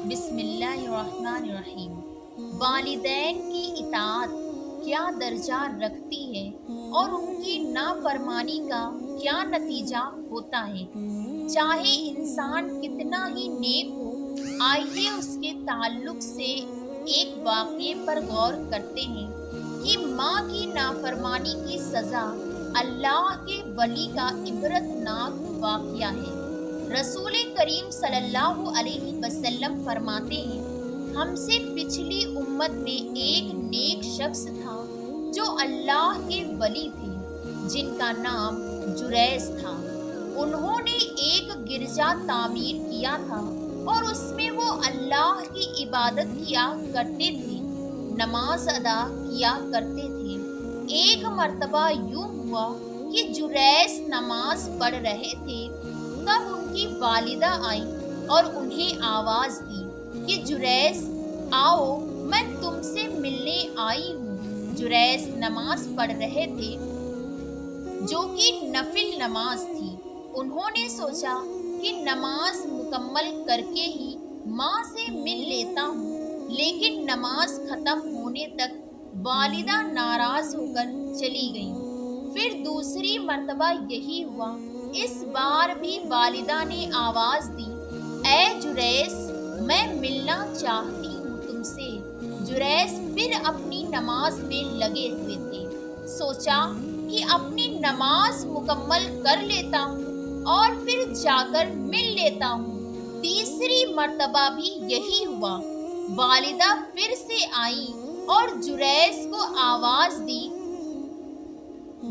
बिस्मिल्लाहिर्रहमानिर्रहीम। वालिदैन की इताअत क्या दर्जा रखती है और उनकी नाफरमानी का क्या नतीजा होता है। चाहे इंसान कितना ही नेक हो, आइए उसके ताल्लुक से एक वाक़ये पर गौर करते हैं कि माँ की नाफरमानी की सज़ा अल्लाह के वली का इबरतनाक वाक़या है। रसूल करीम सल्लल्लाहु अलैहि वसल्लम फरमाते हैं, हमसे पिछली उम्मत में एक नेक शख्स था जो अल्लाह के वली थे, जिनका नाम जुरैस था। उन्होंने एक गिरजा तामीर किया था और उसमें वो अल्लाह की इबादत किया करते थे, नमाज अदा किया करते थे। एक मर्तबा यूं हुआ कि जुरैस नमाज पढ़ रहे थे, तब उनकी वालिदा आई और उन्हें आवाज दी कि जुरैस आओ, मैं तुमसे मिलने आई हूँ। जुरैस नमाज पढ़ रहे थे जो कि नफिल नमाज थी। उन्होंने सोचा कि नमाज मुकम्मल करके ही माँ से मिल लेता हूँ, लेकिन नमाज खत्म होने तक वालिदा नाराज होकर चली गईं। फिर दूसरी मर्तबा यही हुआ। इस बार भी वालिदा ने आवाज दी, ऐ जुरैस, मैं मिलना चाहती हूँ तुमसे। जुरैस फिर अपनी नमाज में लगे हुए थे। सोचा कि अपनी नमाज मुकम्मल कर लेता हूँ और फिर जाकर मिल लेता हूँ। तीसरी मर्तबा भी यही हुआ। वालिदा फिर से आई और जुरैस को आवाज दी।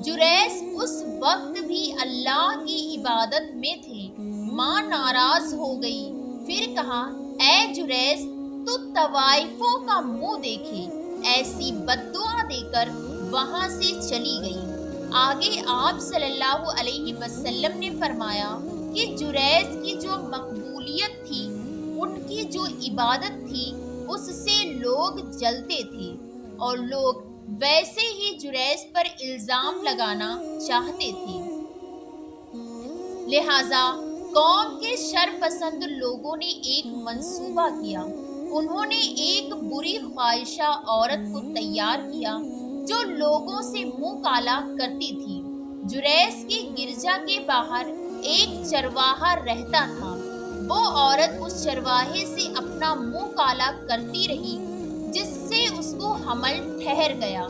जुरैस उस वक्त भी अल्लाह की इबादत में थे। माँ नाराज हो गई। फिर कहा, ऐ जुरैस, तू तवाइफों का मुंह देखे। ऐसी बद्दुआ देकर वहां से चली गई। आगे आप सल्लल्लाहु अलैहि वसल्लम ने फरमाया कि जुरैस की जो मकबूलियत थी, उनकी जो इबादत थी, उससे लोग जलते थे और लोग वैसे ही जुरैस पर इल्जाम लगाना चाहते थे। लिहाजा कौम के शरपसंद लोगों ने एक मंसूबा किया। उन्होंने एक बुरी ख्वाहिशा औरत को तैयार किया जो लोगों से मुंह काला करती थी। जुरैस की गिरजा के बाहर एक चरवाहा रहता था। वो औरत उस चरवाहे से अपना मुंह काला करती रही, जिससे उसको हमल ठहर गया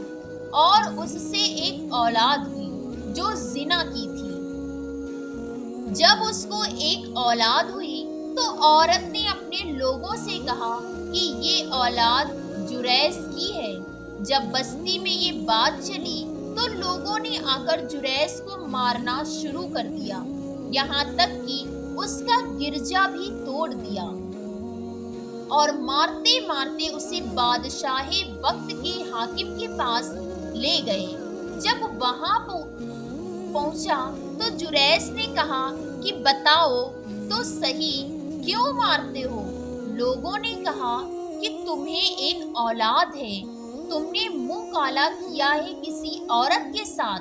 और उससे एक औलाद हुई जो जिना की थी। जब उसको एक औलाद हुई तो औरत ने अपने लोगों से कहा कि ये औलाद जुरैस की है। जब बस्ती में ये बात चली तो लोगों ने आकर जुरैस को मारना शुरू कर दिया, यहाँ तक कि उसका गिरजा भी तोड़ दिया और मारते मारते उसे बादशाहे वक्त के हाकिम के पास ले गए। जब वहां पहुंचा तो जुरैस ने कहा कि बताओ तो सही, क्यों मारते हो। लोगों ने कहा कि तुम्हें एक औलाद है, तुमने मुंह काला किया है किसी औरत के साथ।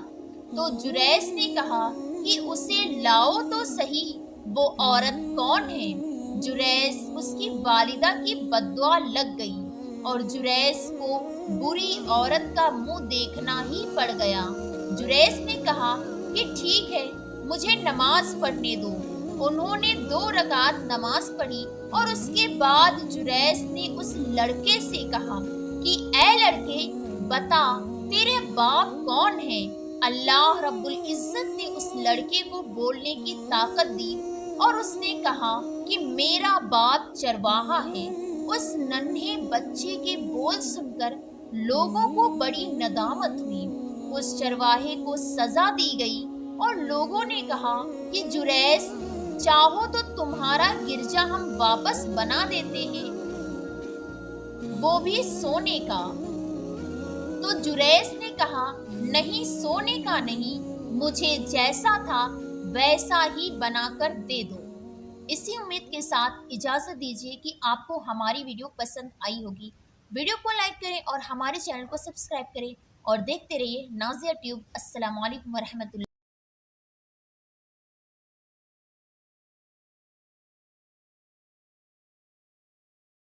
तो जुरैस ने कहा कि उसे लाओ तो सही, वो औरत कौन है। जुरैस उसकी वालिदा की बद्दुआ लग गई और जुरैस को बुरी औरत का मुंह देखना ही पड़ गया। जुरैस ने कहा कि ठीक है, मुझे नमाज पढ़ने दो। उन्होंने 2 रकात नमाज पढ़ी और उसके बाद जुरैस ने उस लड़के से कहा कि ऐ लड़के, बता तेरे बाप कौन है। अल्लाह रब्बुल इज्जत ने उस लड़के को बोलने की ताकत दी और उसने कहा कि मेरा बाप चरवाहा है। उस नन्हे बच्चे के बोल सुनकर लोगों को बड़ी नदामत हुई। उस चरवाहे को सजा दी गई और लोगों ने कहा कि जुरैस, चाहो तो तुम्हारा गिरजा हम वापस बना देते हैं, वो भी सोने का। तो जुरैस ने कहा, नहीं, सोने का नहीं, मुझे जैसा था वैसा ही बनाकर दे दो। इसी उम्मीद के साथ इजाजत दीजिए कि आपको हमारी वीडियो पसंद आई होगी। वीडियो को लाइक करें और हमारे चैनल को सब्सक्राइब करें और देखते रहिए नाज़िया ट्यूब। अस्सलाम वालेकुम व रहमतुल्लाह।